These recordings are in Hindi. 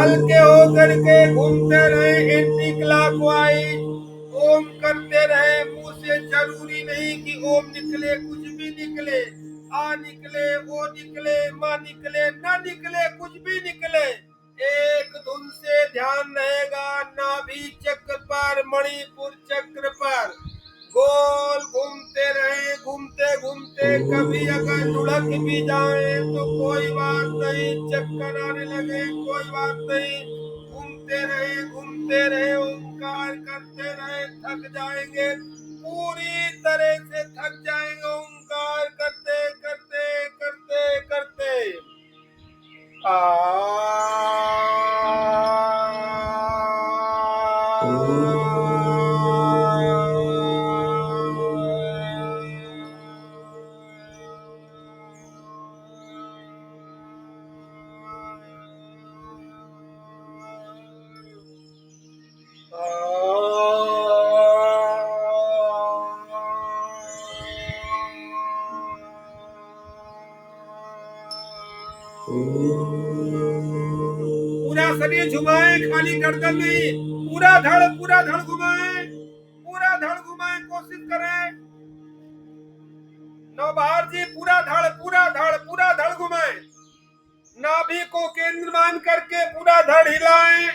हल्के होकर के घूमते रहे एंटी क्लॉकवाइज, ओम करते रहे मुंह से। जरूरी नहीं कि ओम निकले, कुछ भी निकले, आ निकले, ओ निकले, माँ निकले, ना निकले, कुछ भी निकले, एक धुन से ध्यान रहेगा नाभि चक्र पर, मणिपुर चक्र पर। गोल घूमते रहे, घूमते घूमते कभी अगर लुढ़क भी जाए तो कोई बात नहीं, चक्कर आने लगे कोई बात नहीं, घूमते रहे, ओंकार करते रहे, थक जाएंगे, पूरी तरह से थक जाएंगे ओंकार करते करते करते करते। पूरा शरीर झुमाए, खाली गर्दन नहीं, पूरा धड़ घुमाए, पूरा धड़ घुमाए, कोशिश करें नवबहार जी, पूरा धड़ घुमाए, नाभि को केंद्र मान करके पूरा धड़ हिलाएं।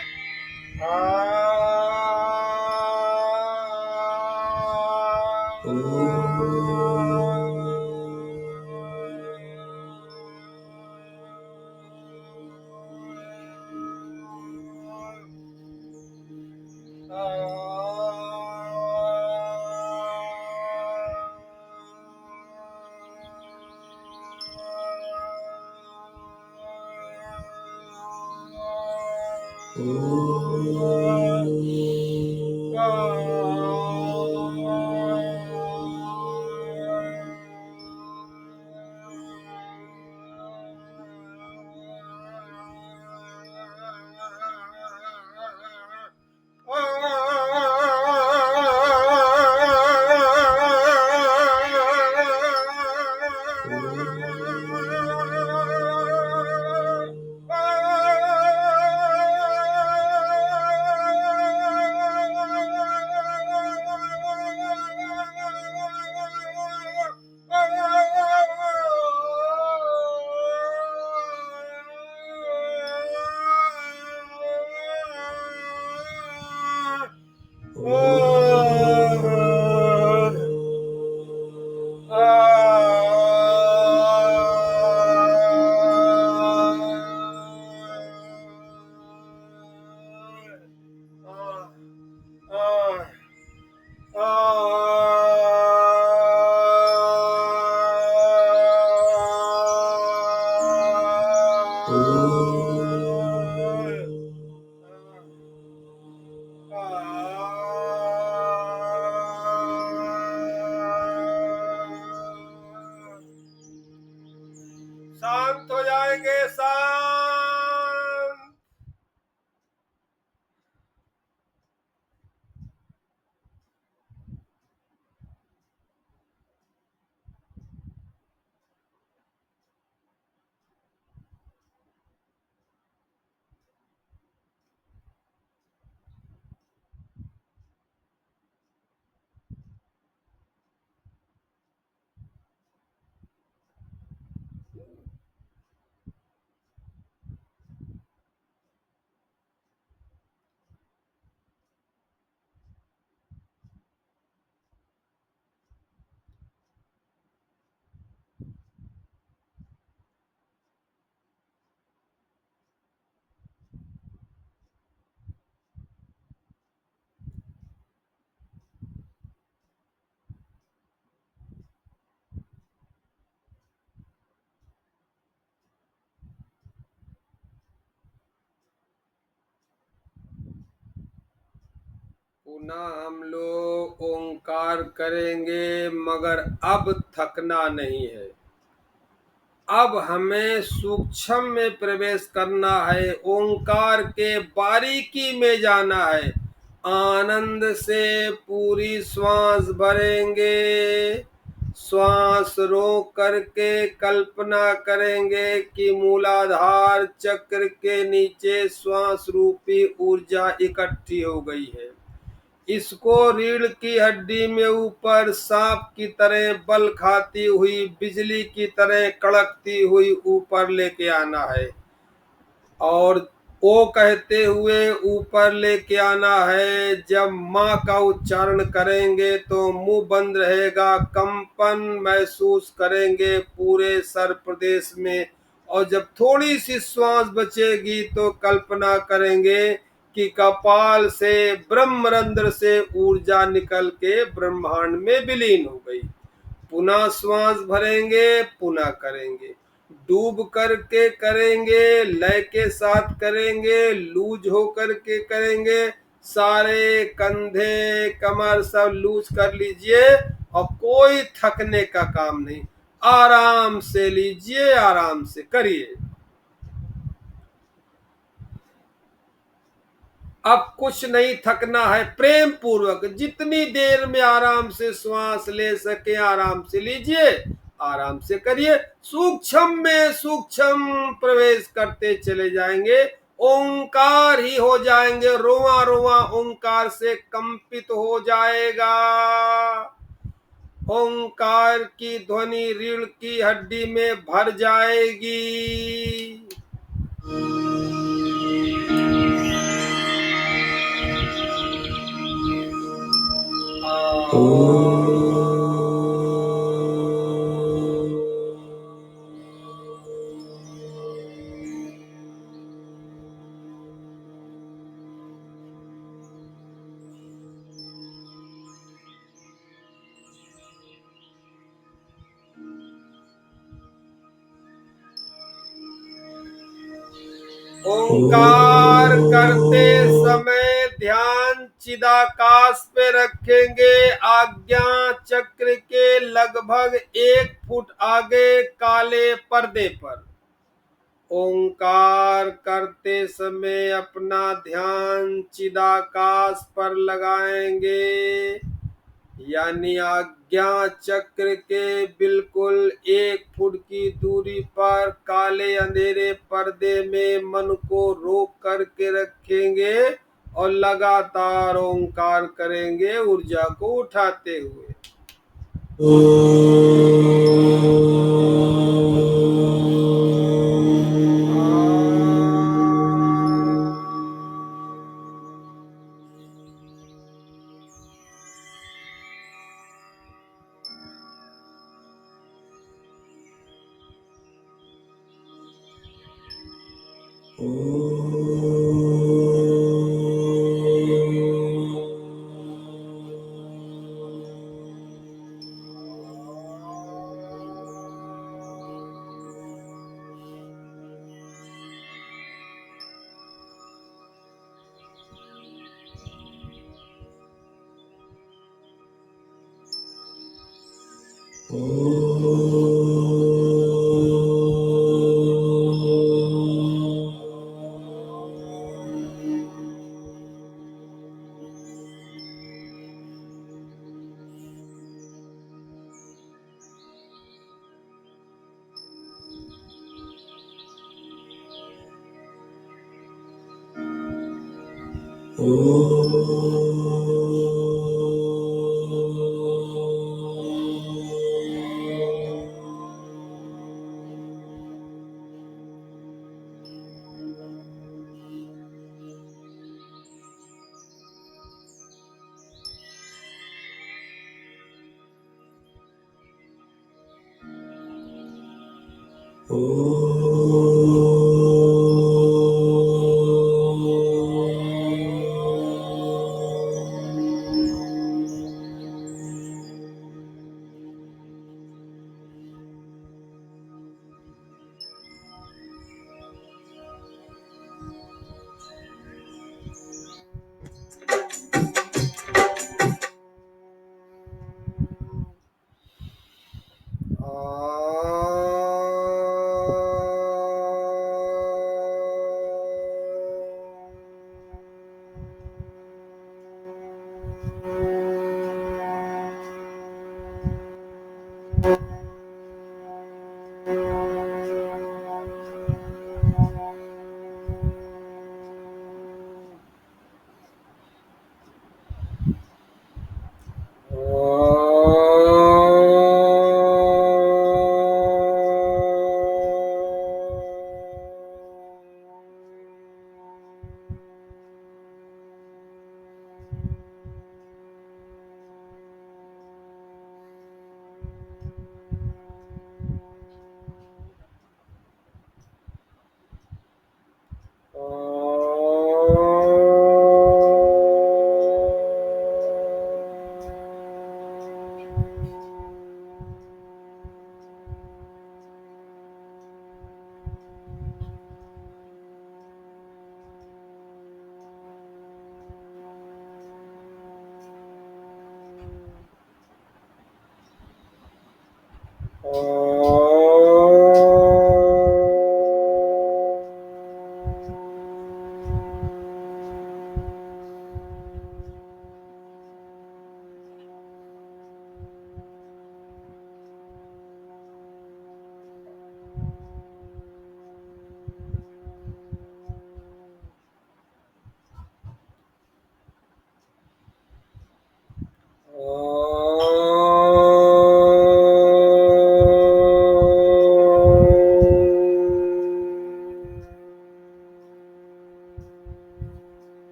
शांत हो जाएंगे, शांत। पुनः हम लोग ओंकार करेंगे, मगर अब थकना नहीं है। अब हमें सूक्ष्म में प्रवेश करना है, ओंकार के बारीकी में जाना है। आनंद से पूरी श्वास भरेंगे, श्वास रोक करके कल्पना करेंगे कि मूलाधार चक्र के नीचे श्वास रूपी ऊर्जा इकट्ठी हो गई है। इसको रीढ़ की हड्डी में ऊपर सांप की तरह बल खाती हुई, बिजली की तरह कड़कती हुई ऊपर लेके आना है। और ओ कहते हुए ऊपर लेके आना है। जब माँ का उच्चारण करेंगे तो मुंह बंद रहेगा, कंपन महसूस करेंगे पूरे सर प्रदेश में। और जब थोड़ी सी श्वास बचेगी तो कल्पना करेंगे कि कपाल से, ब्रह्मरंध्र से ऊर्जा निकल के ब्रह्मांड में विलीन हो गई। पुनः श्वास भरेंगे, पुनः करेंगे, डूब करके करेंगे, लय के साथ करेंगे, लूज हो करके करेंगे। सारे कंधे कमर सब लूज कर लीजिए और कोई थकने का काम नहीं, आराम से लीजिए, आराम से करिए। अब कुछ नहीं थकना है, प्रेम पूर्वक जितनी देर में आराम से श्वास ले सके आराम से लीजिए, आराम से करिए। सूक्ष्म में सूक्ष्म प्रवेश करते चले जाएंगे, ओंकार ही हो जाएंगे, रोआ रोआ ओंकार से कंपित हो जाएगा। ओंकार की ध्वनि रीढ़ की हड्डी में भर जाएगी। ओंकार करते समय ध्यान चिदाकाश पे रखेंगे, आज्ञा चक्र के लगभग 1 फुट आगे काले पर्दे पर। ओंकार करते समय अपना ध्यान चिदाकाश पर लगाएंगे, यानी आज्ञा चक्र के बिल्कुल 1 फुट की दूरी पर काले अंधेरे पर्दे में मन को रोक करके रखेंगे और लगातार ओंकार करेंगे ऊर्जा को उठाते हुए।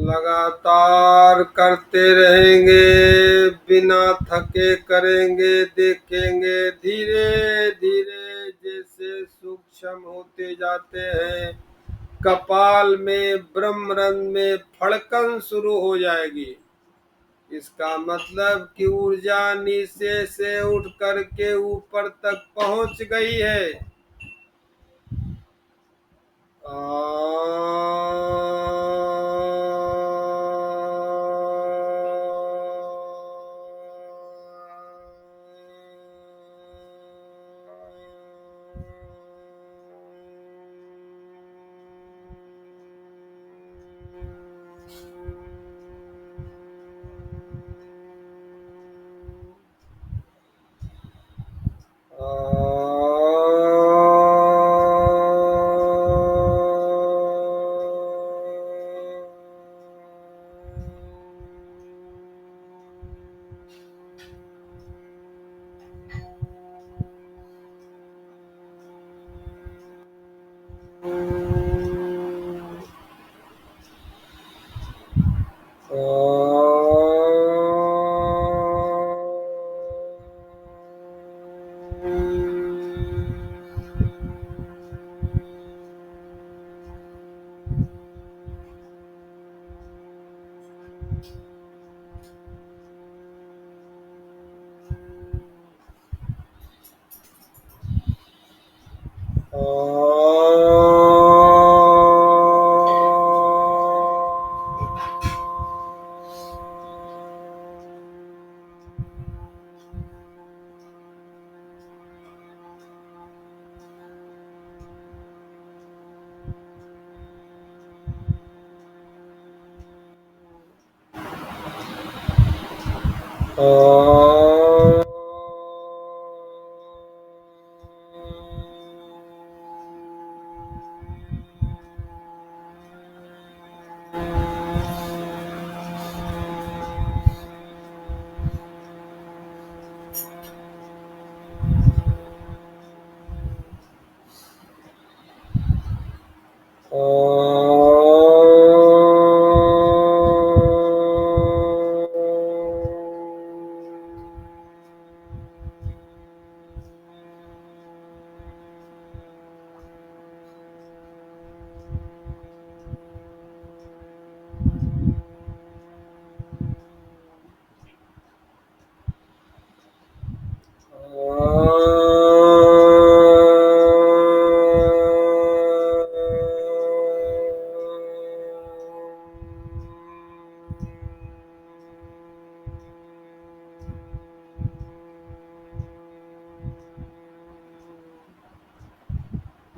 लगातार करते रहेंगे, बिना थके करेंगे, देखेंगे धीरे धीरे जैसे सूक्ष्म होते जाते हैं। कपाल में ब्रह्मरंध्र में फड़कन शुरू हो जाएगी। इसका मतलब कि ऊर्जा नीचे से उठ करके ऊपर तक पहुंच गई है।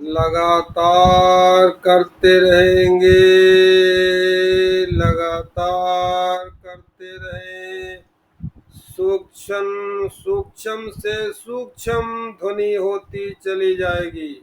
लगातार करते रहेंगे, लगातार करते रहें। सूक्ष्म सूक्ष्म से सूक्ष्म ध्वनि होती चली जाएगी।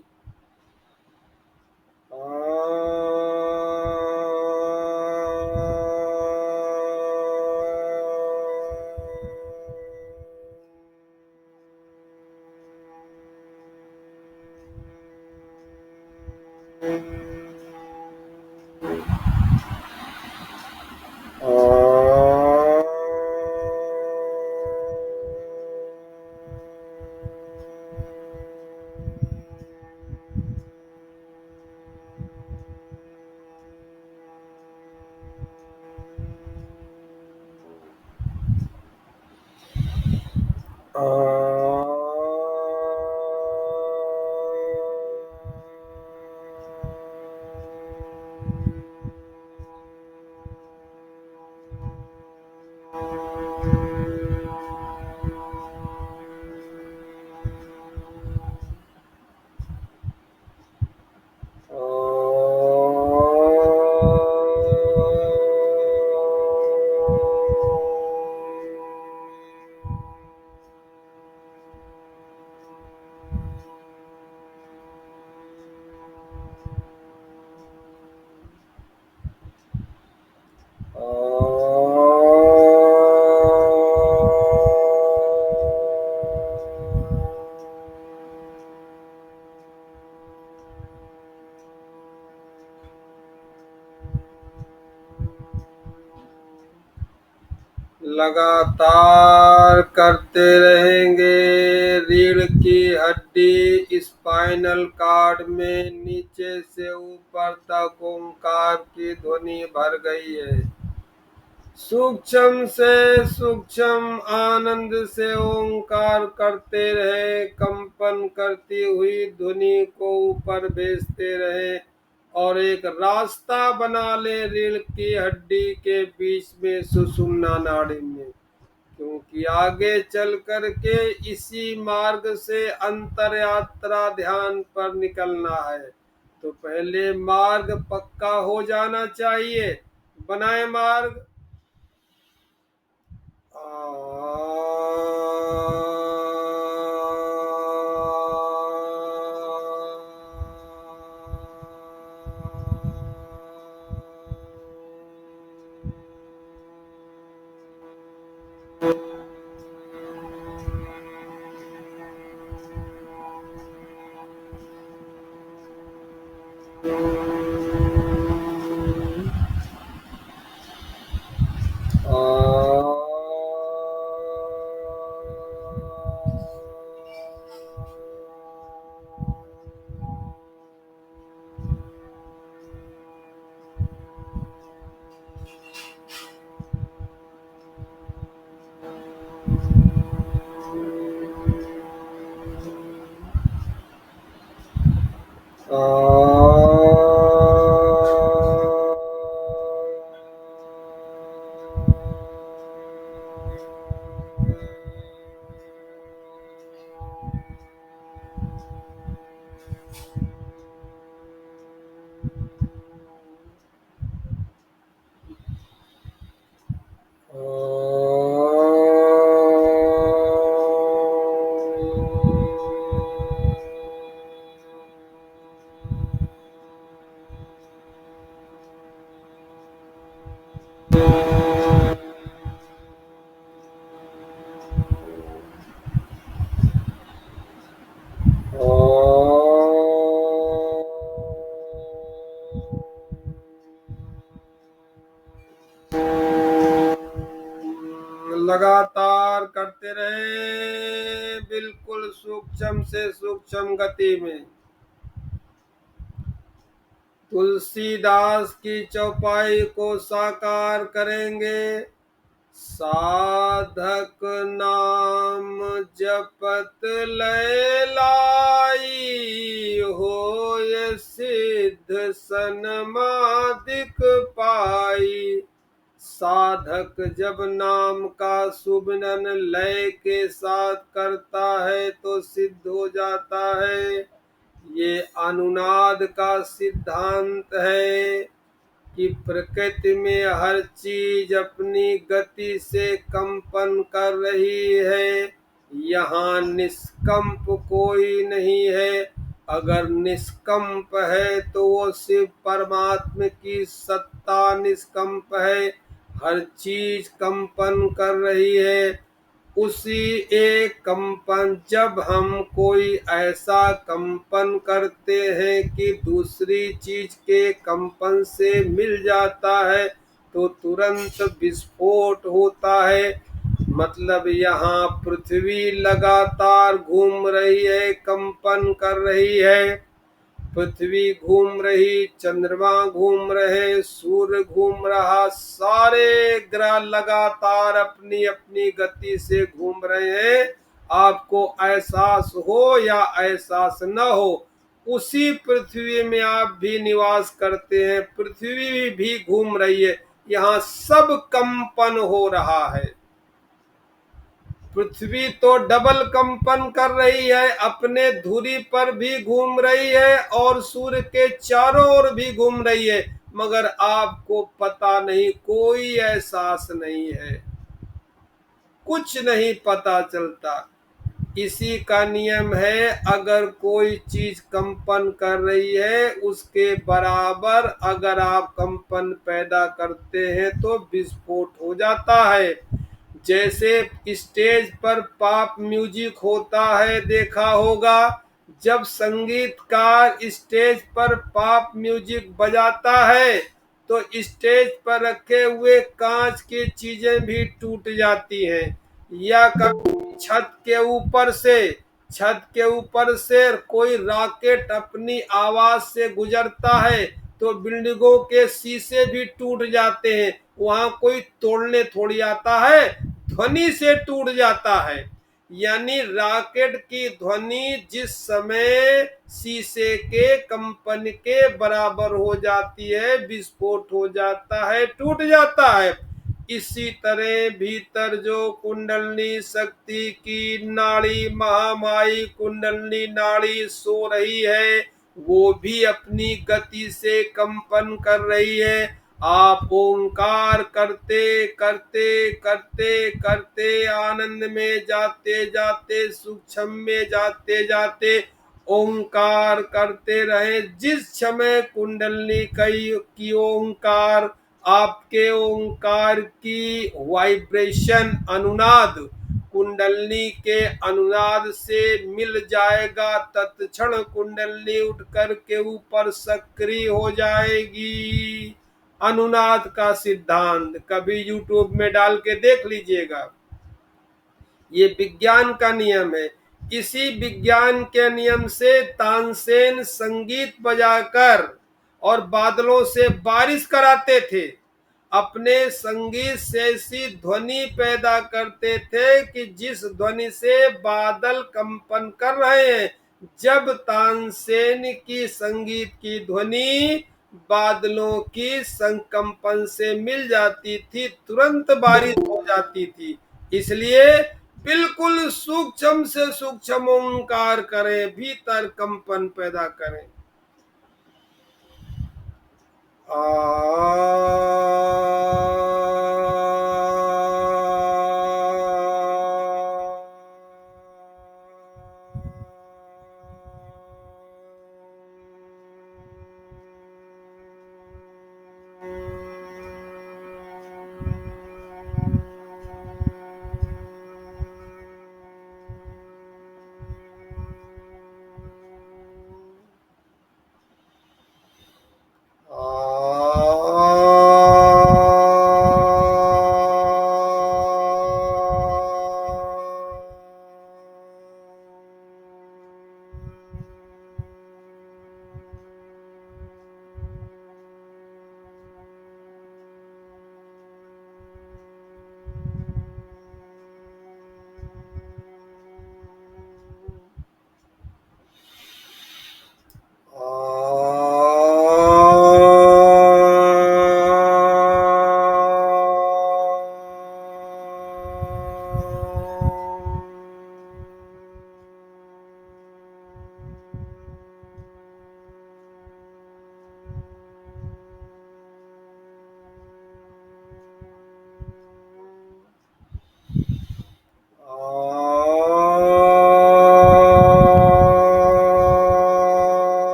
लगातार करते रहेंगे। रीढ़ की हड्डी स्पाइनल कॉर्ड में नीचे से ऊपर तक ओंकार की ध्वनि भर गई है। सूक्ष्म से सूक्ष्म आनंद से ओंकार करते रहे, कंपन करती हुई ध्वनि को ऊपर भेजते रहे और एक रास्ता बना ले रीढ़ की हड्डी के बीच में सुषुम्ना नाड़ी में, क्योंकि आगे चल कर के इसी मार्ग से अंतर यात्रा ध्यान पर निकलना है। तो पहले मार्ग पक्का हो जाना चाहिए। बनाए मार्ग। लगातार करते रहे, बिल्कुल सूक्ष्म से सूक्ष्म गति में। तुलसीदास की चौपाई को साकार करेंगे। साधक नाम जपत लय लाई, होय सिद्ध सनमादिक पाई। साधक जब नाम का सुमिरन लय के साथ करता है तो सिद्ध हो जाता है। ये अनुनाद का सिद्धांत है कि प्रकृति में हर चीज अपनी गति से कंपन कर रही है। यहाँ निष्कंप कोई नहीं है। अगर निष्कंप है तो वो सिर्फ परमात्मा की सत्ता निष्कंप है। हर चीज कंपन कर रही है। उसी एक कंपन, जब हम कोई ऐसा कंपन करते हैं कि दूसरी चीज के कंपन से मिल जाता है तो तुरंत विस्फोट होता है। मतलब यहाँ पृथ्वी लगातार घूम रही है, कंपन कर रही है। पृथ्वी घूम रही, चंद्रमा घूम रहे, सूर्य घूम रहा, सारे ग्रह लगातार अपनी अपनी गति से घूम रहे हैं। आपको एहसास हो या एहसास न हो, उसी पृथ्वी में आप भी निवास करते हैं। पृथ्वी भी घूम रही है, यहाँ सब कंपन हो रहा है। पृथ्वी तो डबल कंपन कर रही है, अपने धुरी पर भी घूम रही है और सूर्य के चारों ओर भी घूम रही है, मगर आपको पता नहीं, कोई एहसास नहीं है, कुछ नहीं पता चलता। इसी का नियम है, अगर कोई चीज कंपन कर रही है उसके बराबर अगर आप कंपन पैदा करते हैं तो विस्फोट हो जाता है। जैसे स्टेज पर पॉप म्यूजिक होता है, देखा होगा, जब संगीतकार स्टेज पर पॉप म्यूजिक बजाता है तो स्टेज पर रखे हुए कांच की चीजें भी टूट जाती हैं। या कभी छत के ऊपर से कोई रॉकेट अपनी आवाज से गुजरता है तो बिल्डिंगों के शीशे भी टूट जाते हैं। वहां कोई तोड़ने थोड़ी आता है, ध्वनि से टूट जाता है। यानी रॉकेट की ध्वनि जिस समय शीशे के कंपन के बराबर हो जाती है, विस्फोट हो जाता है, टूट जाता है। इसी तरह भीतर जो कुंडलनी शक्ति की नाड़ी, महामाई कुंडलनी नाड़ी सो रही है, वो भी अपनी गति से कंपन कर रही है। आप ओंकार करते करते करते करते आनंद में जाते जाते, सूक्ष्म में जाते जाते ओंकार करते रहे। जिस समय कुंडलनी की ओंकार, आपके ओंकार की वाइब्रेशन, अनुनाद कुंडलनी के अनुनाद से मिल जाएगा, तत्क्षण कुंडलनी उठ कर के ऊपर सक्रिय हो जाएगी। अनुनाद का सिद्धांत कभी यूट्यूब में डाल के देख लीजिएगा। ये विज्ञान का नियम है। इसी विज्ञान के नियम से तानसेन संगीत बजाकर और बादलों से बारिश कराते थे। अपने संगीत से ऐसी ध्वनि पैदा करते थे कि जिस ध्वनि से बादल कंपन कर रहे हैं। जब तानसेन की संगीत की ध्वनि बादलों की संकंपन से मिल जाती थी, तुरंत बारिश हो जाती थी। इसलिए बिल्कुल सूक्ष्म से सूक्ष्म ओंकार करें, भीतर कंपन पैदा करें।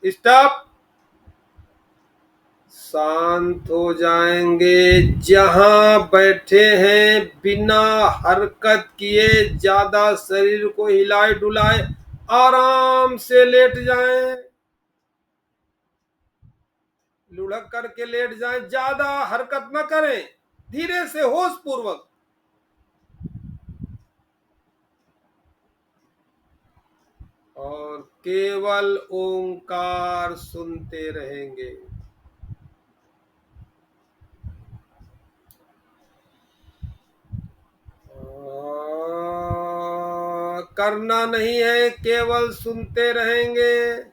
स्टॉप। शांत हो जाएंगे। जहां बैठे हैं बिना हरकत किए, ज्यादा शरीर को हिलाए डुलाए, आराम से लेट जाएं। लुढ़क करके लेट जाएं, ज्यादा हरकत न करें, धीरे से होश पूर्वक। और केवल ओंकार सुनते रहेंगे। करना नहीं है, केवल सुनते रहेंगे।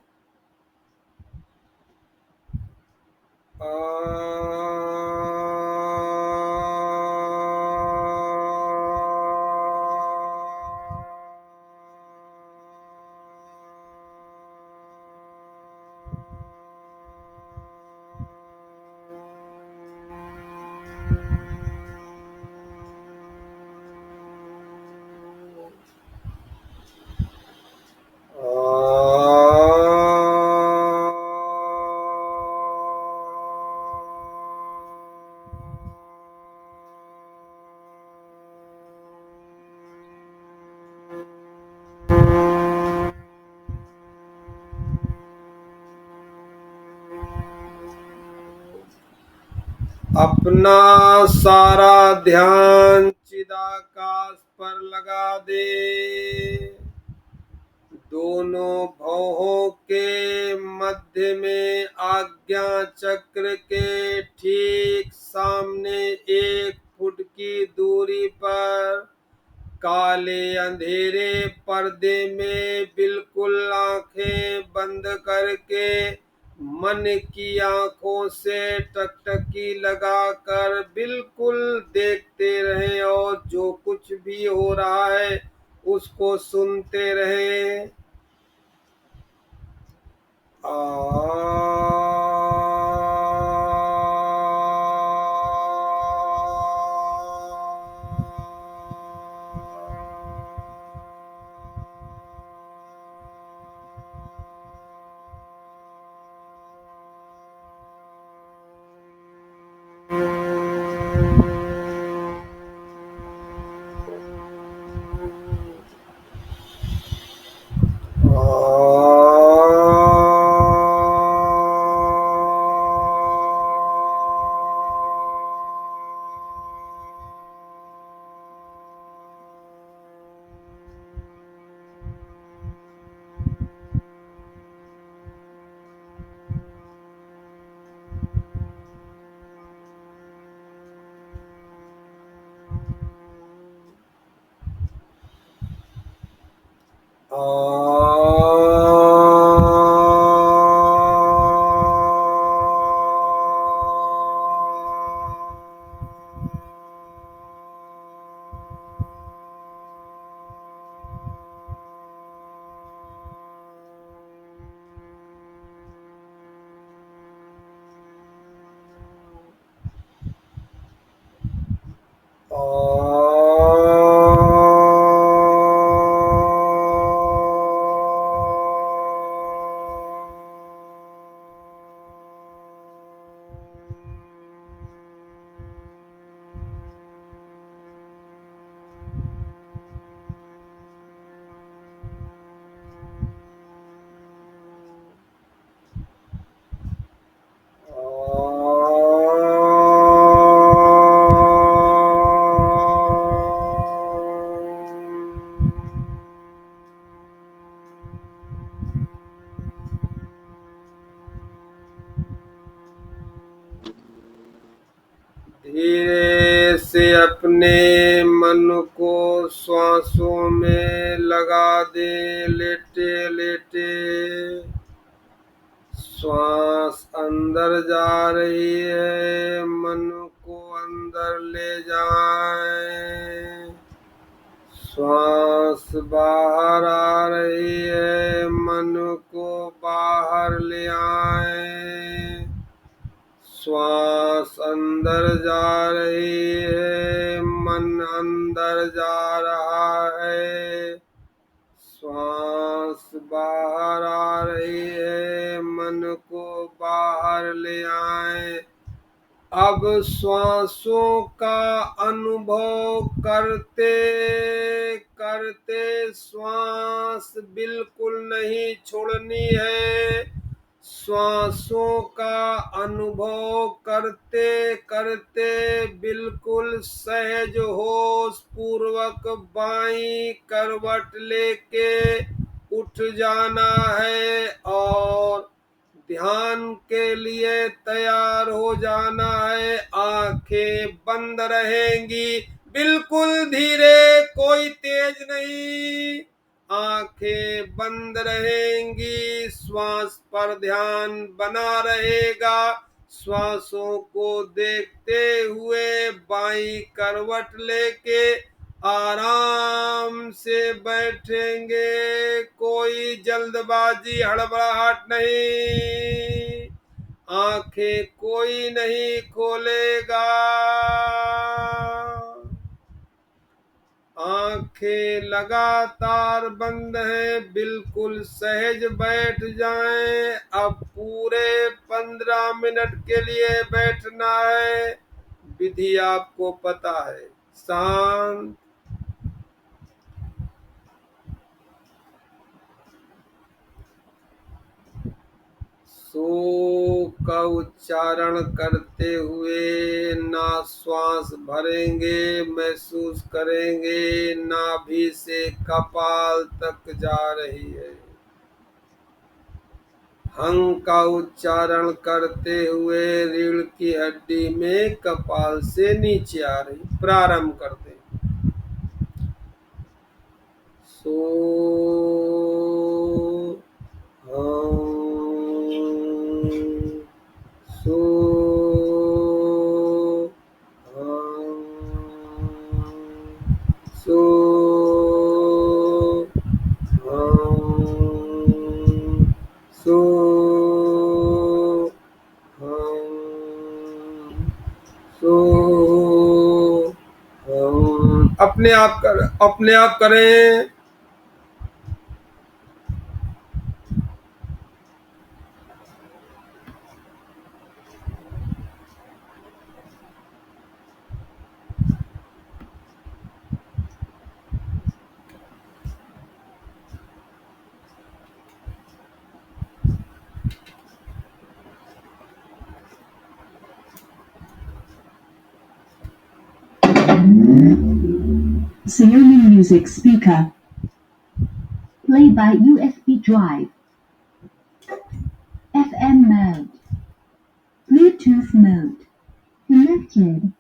अपना सारा ध्यान चिदाकाश पर लगा दे। दोनों भौहों के मध्य में आज्ञा चक्र के ठीक सामने 1 फुट की दूरी पर काले अंधेरे पर्दे में बिल्कुल आंखें बंद करके मन की आंखों से टकटकी लगाकर बिल्कुल देखते रहें और जो कुछ भी हो रहा है उसको सुनते रहें। धीरे से अपने मन को श्वासों में लगा दे। लेटे लेटे श्वास अंदर जा रही है, मन को अंदर ले जाएं। श्वास बाहर आ रही है, मन को बाहर ले आएं। श्वास अंदर जा रही है, मन अंदर जा रहा है। श्वास बाहर आ रही है, मन को बाहर ले आए। अब श्वासों का अनुभव करते करते श्वास बिल्कुल नहीं छोड़नी है। श्वासों का अनुभव करते करते बिल्कुल सहज होश पूर्वक बाईं करवट लेके उठ जाना है और ध्यान के लिए तैयार हो जाना है। आंखें बंद रहेंगी, बिल्कुल धीरे, कोई तेज नहीं। आंखें बंद रहेंगी, श्वास पर ध्यान बना रहेगा। श्वासों को देखते हुए बाईं करवट लेके आराम से बैठेंगे। कोई जल्दबाजी हड़बड़ाहट नहीं। आंखें कोई नहीं खोलेगा। आंखें लगातार बंद हैं, बिल्कुल सहज बैठ जाएं। अब पूरे 15 मिनट के लिए बैठना है। विधि आपको पता है। शांत, सो का उच्चारण करते हुए ना श्वास भरेंगे, महसूस करेंगे नाभि से कपाल तक जा रही है। हंग का उच्चारण करते हुए रीढ़ की हड्डी में कपाल से नीचे आ रही। प्रारंभ करते हैं। सो सो सो सो सो अपने आप करें। Xiaomi Music Speaker. Play by USB drive. FM mode. Bluetooth mode. Connected.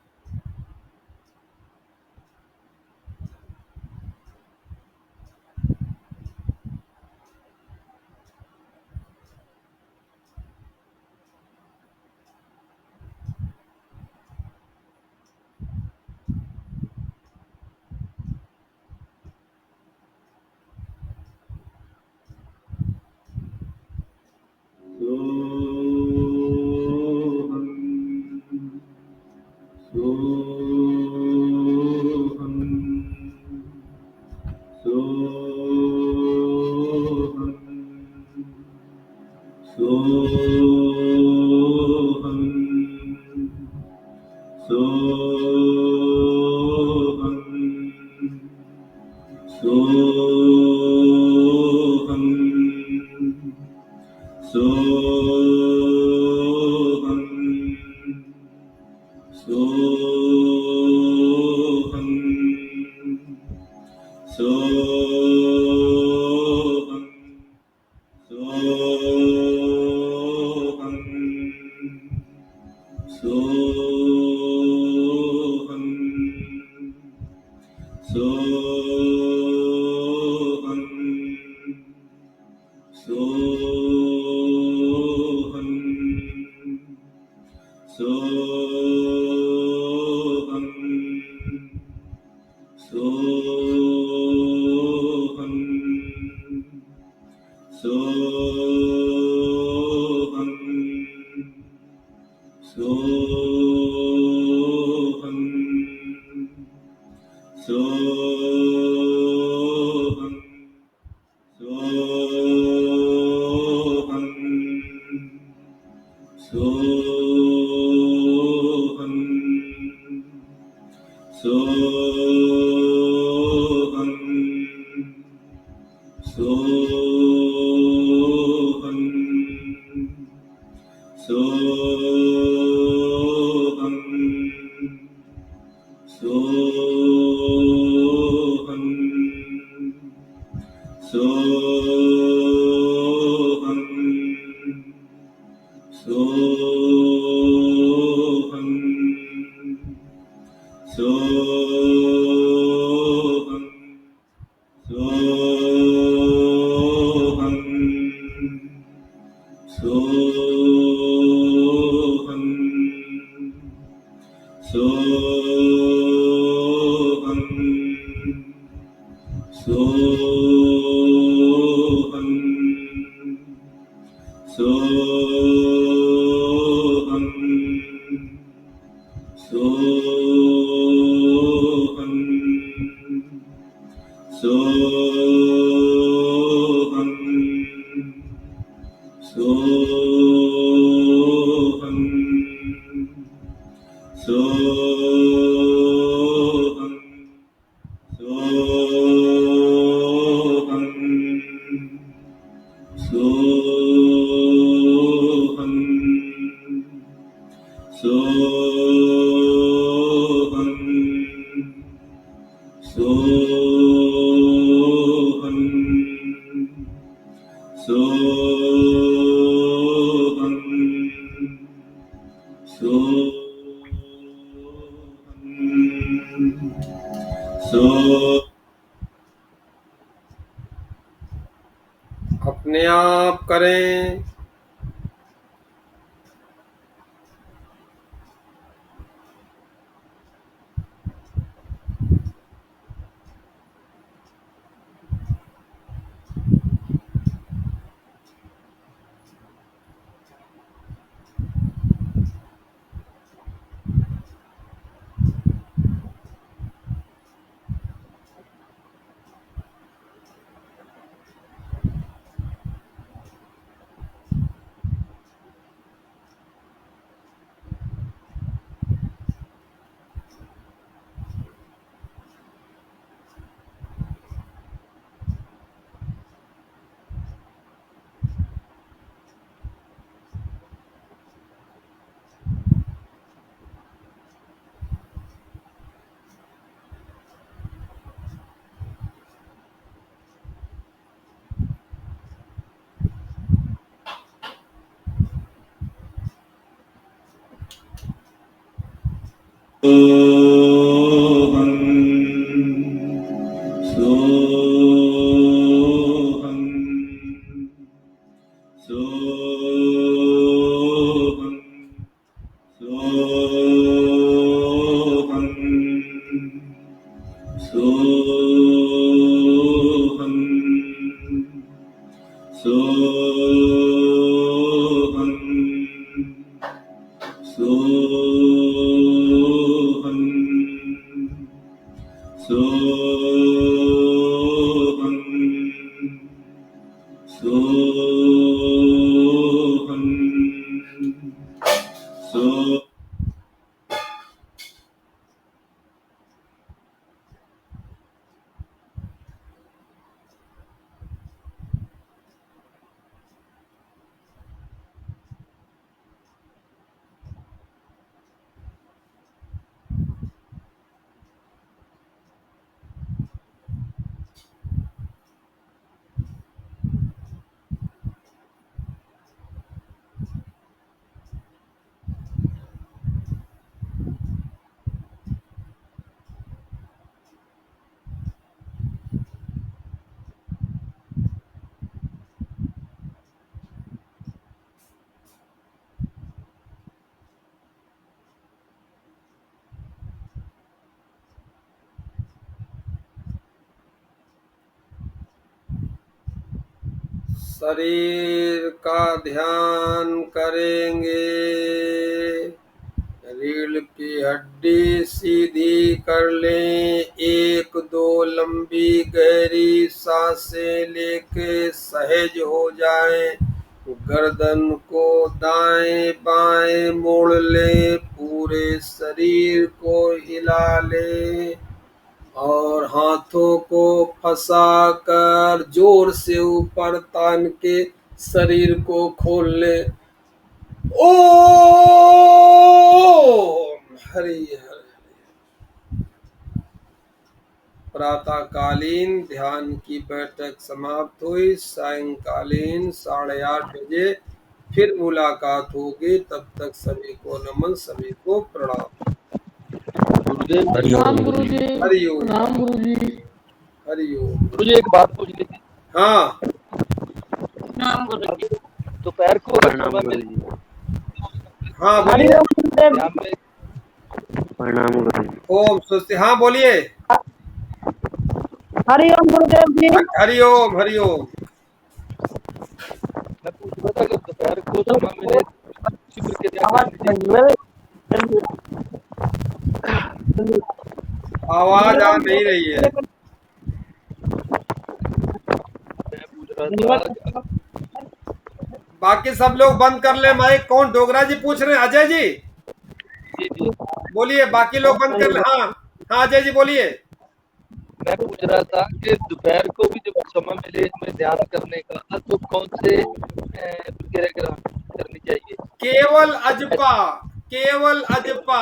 सोहं सोहं सो अपने आप करें। सोहं सोहं सोहं सोहं सोहं सोहं सोहं सोहं सोहं सो शरीर का ध्यान करेंगे। रीढ़ की हड्डी सीधी कर लें। एक दो लंबी गहरी सांसें लेके सहज हो जाएं। गर्दन को दाएं बाएं मोड़ लें। पूरे शरीर को हिला लें और हाथों को फंसाकर जोर से ऊपर तान के शरीर को खोल ले। ओम हरि हरि। प्रातःकालीन ध्यान की बैठक समाप्त हुई। सायंकालीन 8:30 बजे फिर मुलाकात होगी। तब तक सभी को नमन, सभी को प्रणाम। हरिओम गुरुजी। हरिओम प्रणाम गुरुजी। हरिओम। गुरुजी एक बात पूछनी थी। हाँ प्रणाम गुरुजी। दोपहर को प्रणाम गुरुजी। हाँ बोलिए। प्रणाम गुरुजी। ओम स्वस्ति। हाँ बोलिए। हरिओम गुरुदेव जी। हरिओम हरिओम। मैं पूछ रहा था कि दोपहर को समय मिले शिविर के लिए आवाज आ नहीं रही है। मैं पूछ रहा था बाकी सब लोग बंद कर ले माइक। कौन? डोगरा जी पूछ रहे हैं। अजय जी जी बोलिए। बाकी लोग बंद कर ले। हाँ हाँ अजय जी बोलिए। मैं पूछ रहा था कि दोपहर को भी जब समय मिले इसमें ध्यान करने का तो कौन से क्रियाक्रम करनी चाहिए? केवल अजपा, केवल अजपा।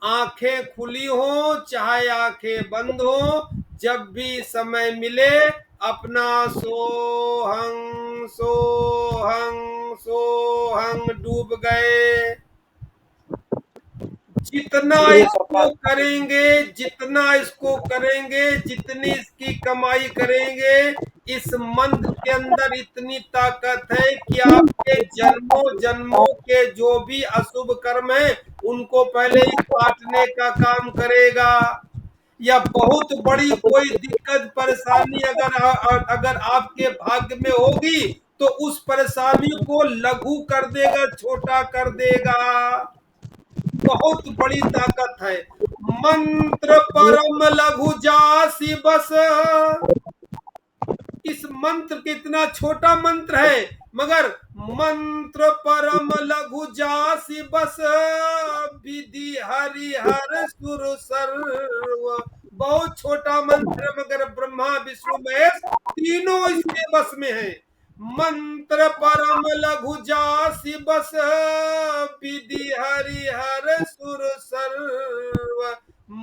आंखें खुली हो चाहे आंखें बंद हो, जब भी समय मिले अपना सोहं सो संग डूब गए। जितना ये इसको करेंगे, जितना इसको करेंगे, जितनी इसकी कमाई करेंगे, इस मंत्र के अंदर इतनी ताकत है कि आपके जन्मों जन्मों के जो भी अशुभ कर्म है उनको पहले ही काटने का काम करेगा। या बहुत बड़ी कोई दिक्कत परेशानी अगर आपके भाग्य में होगी तो उस परेशानी को लघु कर देगा, छोटा कर देगा। बहुत बड़ी ताकत है। मंत्र परम लघु जासी बस। इस मंत्र कितना छोटा मंत्र है, मगर मंत्र परम लघु जासी बस, विधि हरिहर सुर सर्व। बहुत छोटा मंत्र है, मगर ब्रह्मा विष्णु महेश तीनों इसके बस में है। मंत्र परम लघु जासी बस, विधि हरिहर सुर सर्व।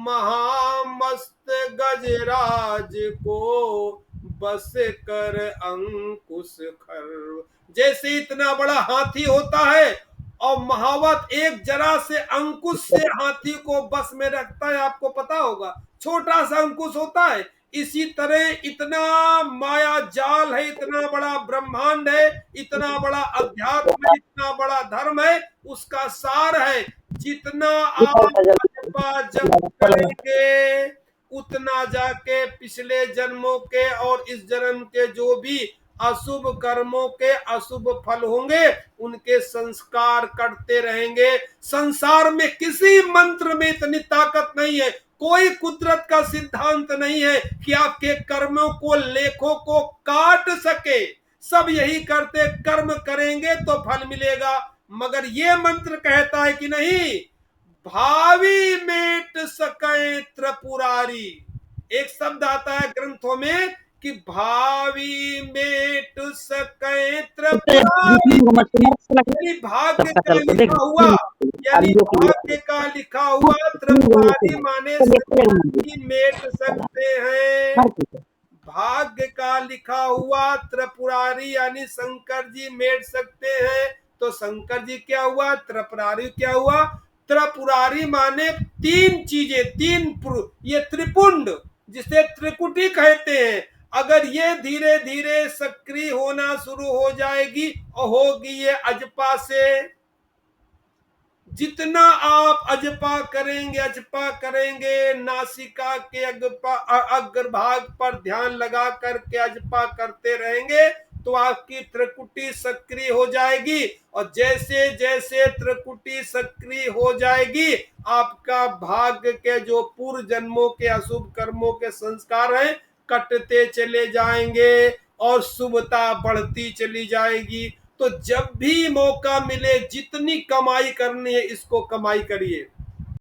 महामस्त गजराज को बस कर अंकुश खर। जैसे इतना बड़ा हाथी होता है और महावत एक जरा से अंकुश से हाथी को बस में रखता है, आपको पता होगा, छोटा सा अंकुश होता है। इसी तरह इतना माया जाल है, इतना बड़ा ब्रह्मांड है, इतना बड़ा अध्यात्म है, इतना बड़ा धर्म है, उसका सार है। जितना आप जपा जप करेंगे उतना जाके पिछले जन्मों के और इस जन्म के जो भी अशुभ कर्मों के अशुभ फल होंगे उनके संस्कार कटते रहेंगे। संसार में किसी मंत्र में इतनी ताकत नहीं है, कोई कुदरत का सिद्धांत नहीं है कि आपके कर्मों को लेखों को काट सके। सब यही करते, कर्म करेंगे तो फल मिलेगा। मगर ये मंत्र कहता है कि नहीं, भावी मेट सके त्रिपुरारी। एक शब्द आता है ग्रंथों में कि भावी मेट सके त्रिपुरारी। यानी भाग्य का लिखा हुआ, यानी भाग्य का लिखा हुआ त्रिपुरारी माने शंकर मेट सकते हैं। भाग्य का लिखा हुआ त्रिपुरारी यानी शंकर जी मेट सकते हैं। तो शंकर जी क्या हुआ, त्रिपुरारी क्या हुआ। त्रिपुरारी माने तीन चीजें, ये त्रिपुंड जिसे त्रिकुटी कहते हैं। अगर ये धीरे धीरे सक्रिय होना शुरू हो जाएगी और होगी ये अजपा से। जितना आप अजपा करेंगे, नासिका के अग्रभाग पर ध्यान लगा करके अजपा करते रहेंगे तो आपकी त्रिकुटी सक्रिय हो जाएगी। और जैसे जैसे त्रिकुटी सक्रिय हो जाएगी, आपका भाग्य के जो पूर्व जन्मों के अशुभ कर्मों के संस्कार हैं कटते चले जाएंगे और शुभता बढ़ती चली जाएगी। तो जब भी मौका मिले, जितनी कमाई करनी है इसको कमाई करिए।